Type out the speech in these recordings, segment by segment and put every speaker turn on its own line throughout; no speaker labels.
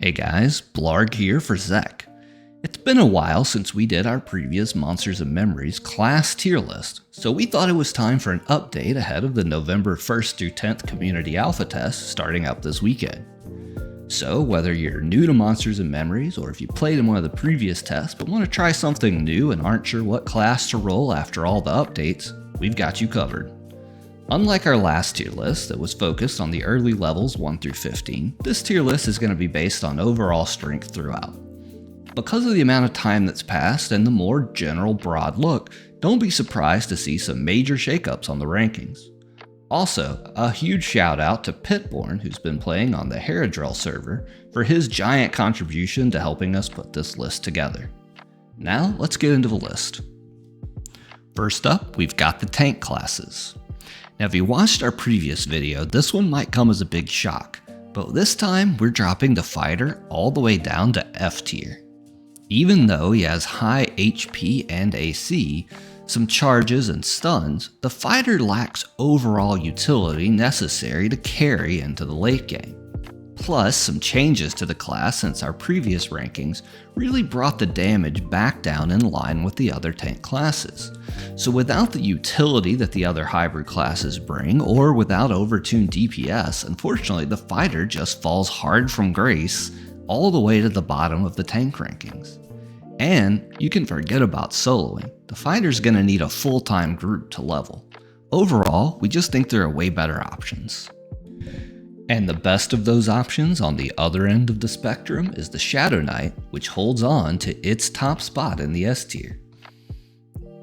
Hey guys, Blarg here for Zek. It's been a while since we did our previous Monsters and Memories class tier list, so we thought it was time for an update ahead of the November 1st through 10th community alpha test starting up this weekend. So whether you're new to Monsters and Memories or if you played in one of the previous tests but want to try something new and aren't sure what class to roll after all the updates, we've got you covered. Unlike our last tier list that was focused on the early levels 1 through 15, this tier list is going to be based on overall strength throughout. Because of the amount of time that's passed and the more general broad look, don't be surprised to see some major shakeups on the rankings. Also, a huge shout out to Pitborn, who's been playing on the Herodrel server, for his giant contribution to helping us put this list together. Now, let's get into the list. First up, we've got the tank classes. Now if you watched our previous video, this one might come as a big shock, but this time we're dropping the fighter all the way down to F tier. Even though he has high HP and AC, some charges and stuns, the fighter lacks overall utility necessary to carry into the late game. Plus, some changes to the class since our previous rankings really brought the damage back down in line with the other tank classes. So without the utility that the other hybrid classes bring, or without overtuned DPS, unfortunately the fighter just falls hard from grace all the way to the bottom of the tank rankings. And you can forget about soloing. The fighter's gonna need a full-time group to level. Overall, we just think there are way better options. And the best of those options on the other end of the spectrum is the Shadow Knight, which holds on to its top spot in the S tier.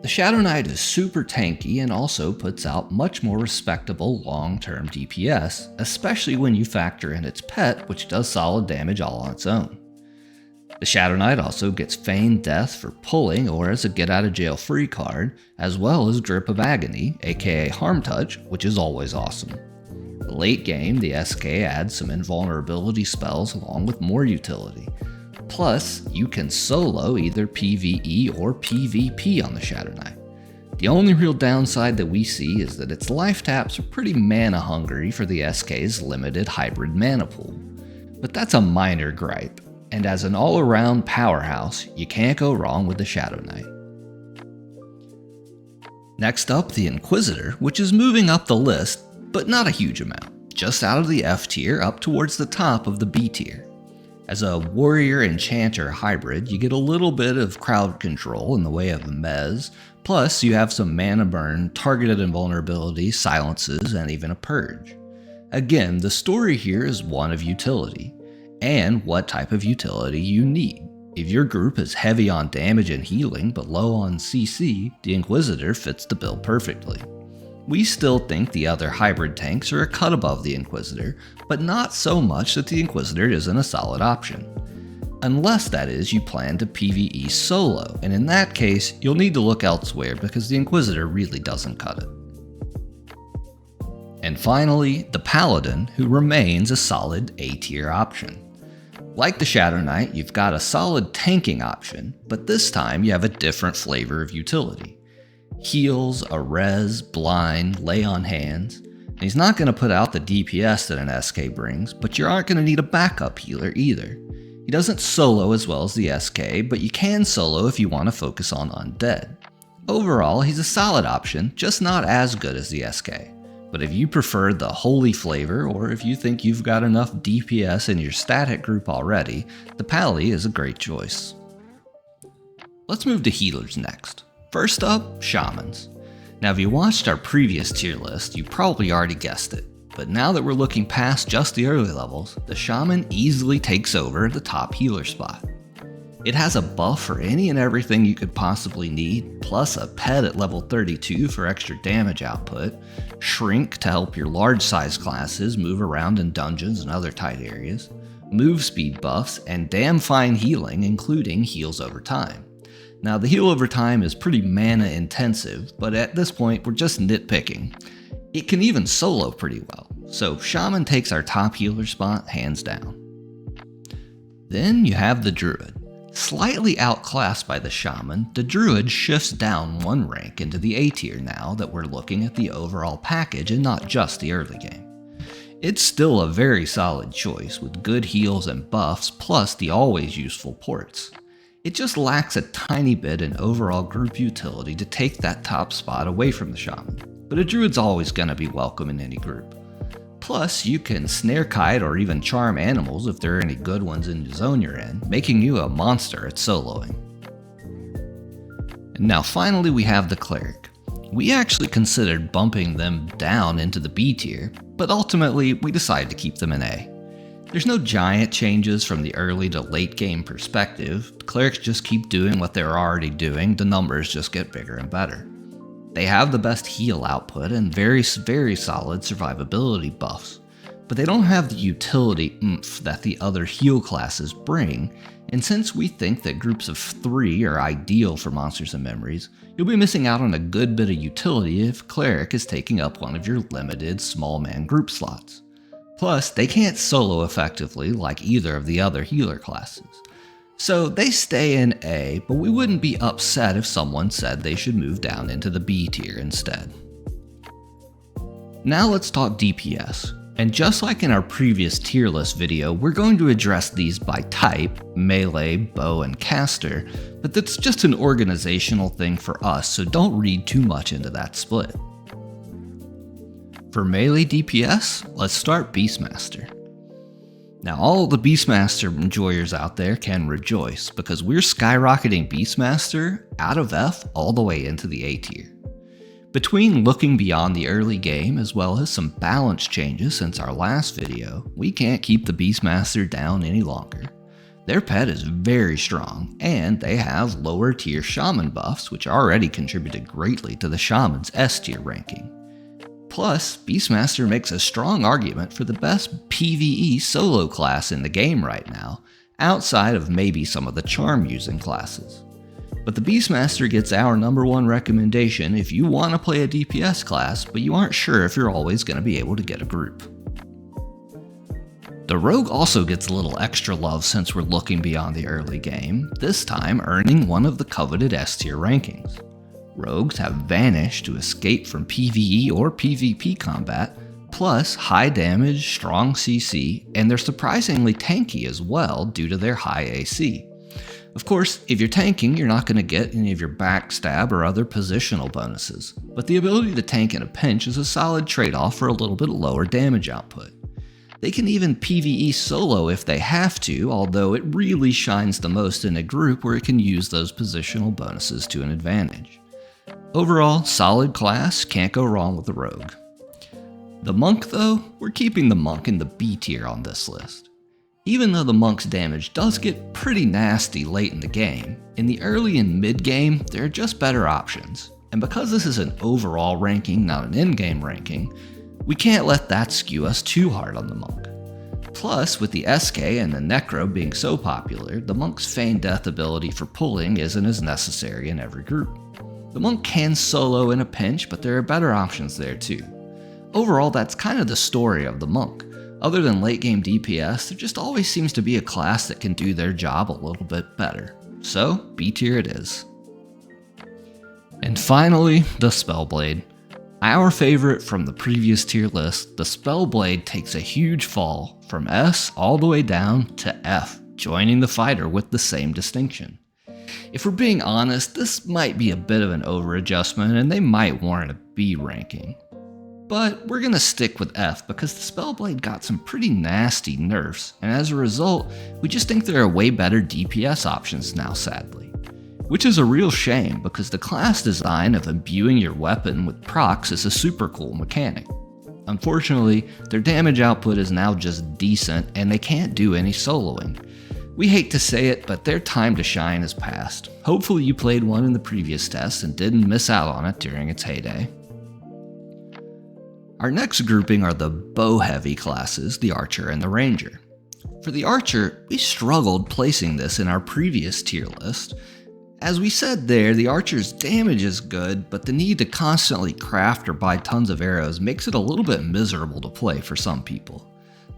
The Shadow Knight is super tanky and also puts out much more respectable long-term DPS, especially when you factor in its pet, which does solid damage all on its own. The Shadow Knight also gets Feigned Death for pulling or as a get out of jail free card, as well as Grip of Agony, aka Harm Touch, which is always awesome. Late game, the SK adds some invulnerability spells along with more utility. Plus, you can solo either PvE or PvP on the Shadow Knight. The only real downside that we see is that its life taps are pretty mana hungry for the SK's limited hybrid mana pool. But that's a minor gripe, and as an all-around powerhouse, you can't go wrong with the Shadow Knight. Next up, the Inquisitor, which is moving up the list, but not a huge amount, just out of the F tier up towards the top of the B tier. As a warrior enchanter hybrid, you get a little bit of crowd control in the way of a mez, plus you have some mana burn, targeted invulnerability, silences, and even a purge. Again, the story here is one of utility, and what type of utility you need. If your group is heavy on damage and healing but low on CC, the Inquisitor fits the bill perfectly. We still think the other hybrid tanks are a cut above the Inquisitor, but not so much that the Inquisitor isn't a solid option. Unless, that is, you plan to PvE solo, and in that case, you'll need to look elsewhere because the Inquisitor really doesn't cut it. And finally, the Paladin, who remains a solid A tier option. Like the Shadow Knight, you've got a solid tanking option, but this time you have a different flavor of utility. Heals, a res, blind, lay on hands, and he's not going to put out the DPS that an SK brings, but you aren't going to need a backup healer either. He doesn't solo as well as the SK, but you can solo if you want to focus on undead. Overall, he's a solid option, just not as good as the SK. But if you prefer the holy flavor, or if you think you've got enough DPS in your static group already, the Pally is a great choice. Let's move to healers next. First up, Shamans. Now if you watched our previous tier list, you probably already guessed it, but now that we're looking past just the early levels, the Shaman easily takes over the top healer spot. It has a buff for any and everything you could possibly need, plus a pet at level 32 for extra damage output, shrink to help your large size classes move around in dungeons and other tight areas, move speed buffs, and damn fine healing including heals over time. Now the heal over time is pretty mana intensive, but at this point we're just nitpicking. It can even solo pretty well, so Shaman takes our top healer spot hands down. Then you have the Druid. Slightly outclassed by the Shaman, the Druid shifts down one rank into the A tier now that we're looking at the overall package and not just the early game. It's still a very solid choice with good heals and buffs plus the always useful ports. It just lacks a tiny bit in overall group utility to take that top spot away from the shaman, but a druid's always going to be welcome in any group. Plus, you can snare kite or even charm animals if there are any good ones in the zone you're in, making you a monster at soloing. And now finally we have the cleric. We actually considered bumping them down into the B tier, but ultimately we decided to keep them in A. There's no giant changes from the early to late game perspective. The clerics just keep doing what they're already doing, the numbers just get bigger and better. They have the best heal output and very solid survivability buffs, but they don't have the utility oomph that the other heal classes bring, and since we think that groups of 3 are ideal for Monsters and Memories, you'll be missing out on a good bit of utility if Cleric is taking up one of your limited small man group slots. Plus, they can't solo effectively like either of the other healer classes. So they stay in A, but we wouldn't be upset if someone said they should move down into the B tier instead. Now let's talk DPS. And just like in our previous tier list video, we're going to address these by type, melee, bow, and caster, but that's just an organizational thing for us, so don't read too much into that split. For melee DPS, let's start Beastmaster. Now all the Beastmaster enjoyers out there can rejoice, because we're skyrocketing Beastmaster out of F all the way into the A tier. Between looking beyond the early game as well as some balance changes since our last video, we can't keep the Beastmaster down any longer. Their pet is very strong, and they have lower tier Shaman buffs which already contributed greatly to the Shaman's S tier ranking. Plus, Beastmaster makes a strong argument for the best PvE solo class in the game right now, outside of maybe some of the charm using classes. But the Beastmaster gets our #1 recommendation if you want to play a DPS class, but you aren't sure if you're always going to be able to get a group. The Rogue also gets a little extra love since we're looking beyond the early game, this time earning one of the coveted S tier rankings. Rogues have Vanish to escape from PvE or PvP combat, plus high damage, strong CC, and they're surprisingly tanky as well due to their high AC. Of course, if you're tanking, you're not going to get any of your backstab or other positional bonuses, but the ability to tank in a pinch is a solid trade-off for a little bit lower damage output. They can even PvE solo if they have to, although it really shines the most in a group where it can use those positional bonuses to an advantage. Overall, solid class, can't go wrong with the Rogue. The Monk though, we're keeping the Monk in the B tier on this list. Even though the Monk's damage does get pretty nasty late in the game, in the early and mid game, there are just better options. And because this is an overall ranking, not an in-game ranking, we can't let that skew us too hard on the Monk. Plus, with the SK and the Necro being so popular, the Monk's Feigned Death ability for pulling isn't as necessary in every group. The Monk can solo in a pinch, but there are better options there too. Overall, that's kind of the story of the Monk. Other than late game DPS, there just always seems to be a class that can do their job a little bit better. So, B tier it is. And finally, the Spellblade. Our favorite from the previous tier list, the Spellblade takes a huge fall from S all the way down to F, joining the fighter with the same distinction. If we're being honest, this might be a bit of an over-adjustment and they might warrant a B ranking. But we're going to stick with F because the Spellblade got some pretty nasty nerfs, and as a result, we just think there are way better DPS options now, sadly. Which is a real shame because the class design of imbuing your weapon with procs is a super cool mechanic. Unfortunately, their damage output is now just decent and they can't do any soloing. We hate to say it, but their time to shine is past. Hopefully you played one in the previous test and didn't miss out on it during its heyday. Our next grouping are the bow-heavy classes, the Archer and the Ranger. For the Archer, we struggled placing this in our previous tier list. As we said there, the Archer's damage is good, but the need to constantly craft or buy tons of arrows makes it a little bit miserable to play for some people.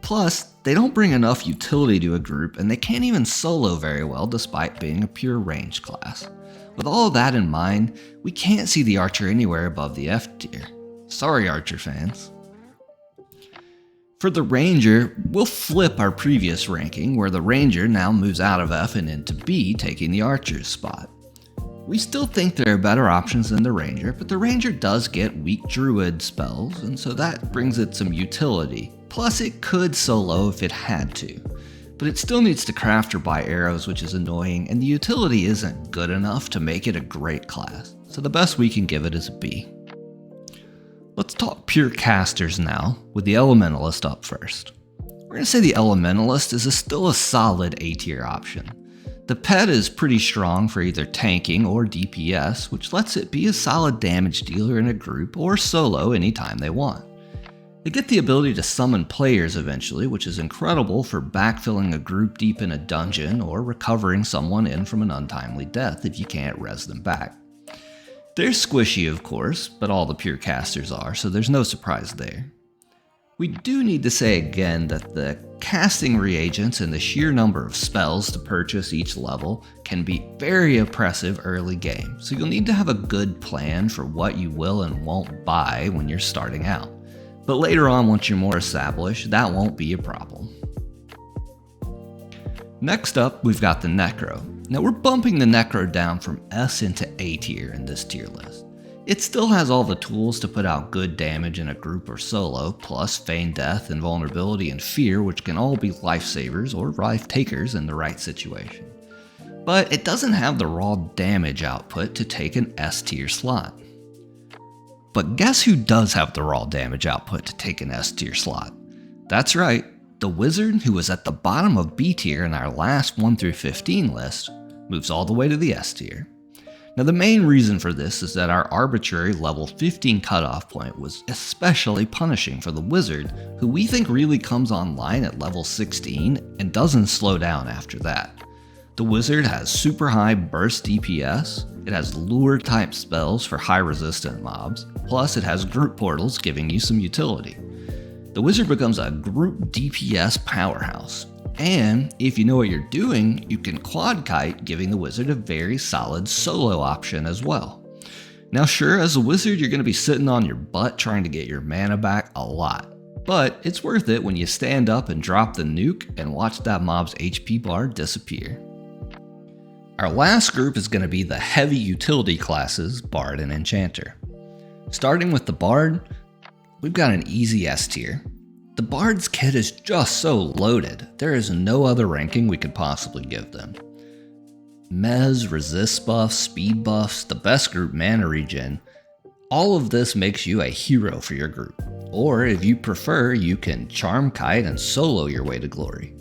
Plus, they don't bring enough utility to a group, and they can't even solo very well despite being a pure ranged class. With all of that in mind, we can't see the Archer anywhere above the F tier. Sorry, Archer fans. For the Ranger, we'll flip our previous ranking, where the Ranger now moves out of F and into B, taking the Archer's spot. We still think there are better options than the Ranger, but the Ranger does get weak Druid spells, and so that brings it some utility. Plus, it could solo if it had to. But it still needs to craft or buy arrows, which is annoying, and the utility isn't good enough to make it a great class, so the best we can give it is a B. Let's talk pure casters now, with the Elementalist up first. We're going to say the Elementalist is still a solid A tier option. The pet is pretty strong for either tanking or DPS, which lets it be a solid damage dealer in a group or solo anytime they want. They get the ability to summon players eventually, which is incredible for backfilling a group deep in a dungeon or recovering someone in from an untimely death if you can't res them back. They're squishy, of course, but all the pure casters are, so there's no surprise there. We do need to say again that the casting reagents and the sheer number of spells to purchase each level can be very oppressive early game, so you'll need to have a good plan for what you will and won't buy when you're starting out. But later on, once you're more established, that won't be a problem. Next up, we've got the Necro. Now we're bumping the Necro down from S into A tier in this tier list. It still has all the tools to put out good damage in a group or solo, plus feign death, invulnerability, and fear, which can all be lifesavers or life takers in the right situation. But it doesn't have the raw damage output to take an S tier slot. But guess who does have the raw damage output to take an S tier slot? That's right, the Wizard, who was at the bottom of B tier in our last 1 through 15 list, moves all the way to the S tier. Now the main reason for this is that our arbitrary level 15 cutoff point was especially punishing for the Wizard, who we think really comes online at level 16 and doesn't slow down after that. The Wizard has super high burst DPS, it has lure type spells for high resistant mobs, plus it has group portals giving you some utility. The Wizard becomes a group DPS powerhouse, and if you know what you're doing, you can quad kite, giving the Wizard a very solid solo option as well. Now sure, as a Wizard you're going to be sitting on your butt trying to get your mana back a lot, but it's worth it when you stand up and drop the nuke and watch that mob's HP bar disappear. Our last group is going to be the heavy utility classes, Bard and Enchanter. Starting with the Bard, we've got an easy S tier. The Bard's kit is just so loaded, there is no other ranking we could possibly give them. Mez, resist buffs, speed buffs, the best group mana regen, all of this makes you a hero for your group. Or if you prefer, you can charm kite and solo your way to glory.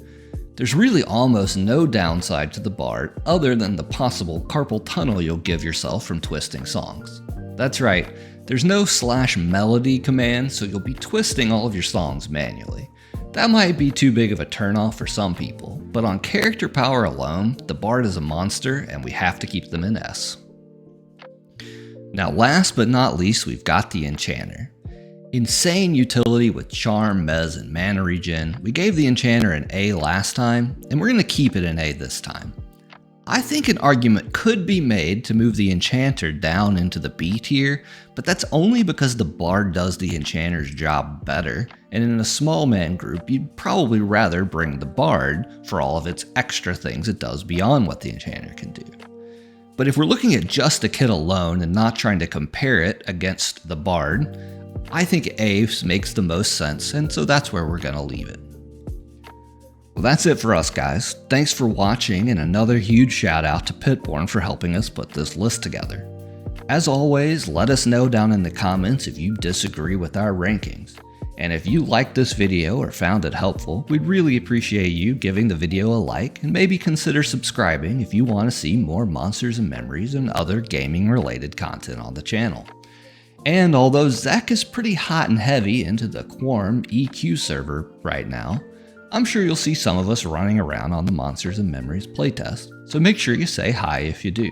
There's really almost no downside to the Bard other than the possible carpal tunnel you'll give yourself from twisting songs. That's right, there's no /melody command, so you'll be twisting all of your songs manually. That might be too big of a turnoff for some people, but on character power alone, the Bard is a monster and we have to keep them in S. Now last but not least, we've got the Enchanter. Insane utility with charm, mez, and mana regen. We gave the Enchanter an A last time, and we're going to keep it an A this time. I think an argument could be made to move the Enchanter down into the B tier, but that's only because the Bard does the Enchanter's job better, and in a small man group you'd probably rather bring the Bard for all of its extra things it does beyond what the Enchanter can do. But if we're looking at just the kit alone and not trying to compare it against the Bard, I think A makes the most sense, and so that's where we're going to leave it. Well, that's it for us, guys. Thanks for watching, and another huge shout out to Pitborn for helping us put this list together. As always, let us know down in the comments if you disagree with our rankings. And if you liked this video or found it helpful, we'd really appreciate you giving the video a like and maybe consider subscribing if you want to see more Monsters and Memories and other gaming related content on the channel. And although Zek is pretty hot and heavy into the Quorum EQ server right now, I'm sure you'll see some of us running around on the Monsters and Memories playtest, so make sure you say hi if you do.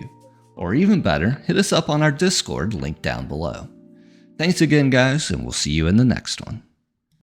Or even better, hit us up on our Discord linked down below. Thanks again, guys, and we'll see you in the next one.